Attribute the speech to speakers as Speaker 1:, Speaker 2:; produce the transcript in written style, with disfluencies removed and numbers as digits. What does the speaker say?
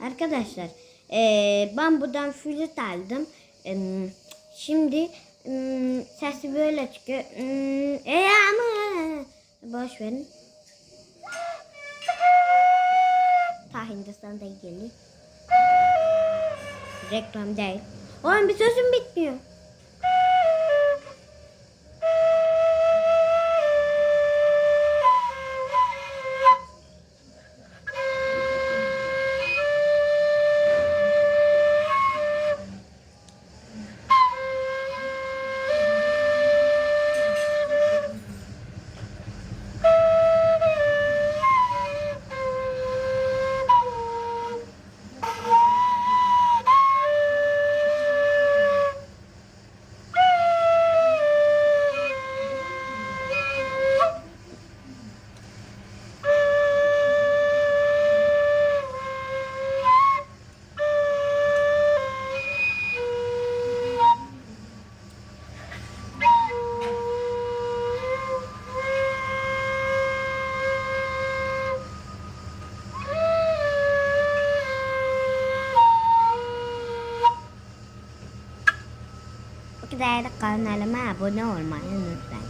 Speaker 1: Arkadaşlar ben buradan flüt aldım. Şimdi sesi böyle çıkıyor. Ama boş verin. Ta Hindistan'da geliyor. Reklam değil. Oğlum bir sözüm bitmiyor. Bu kadar da kanalıma abone olmayı unutmayın.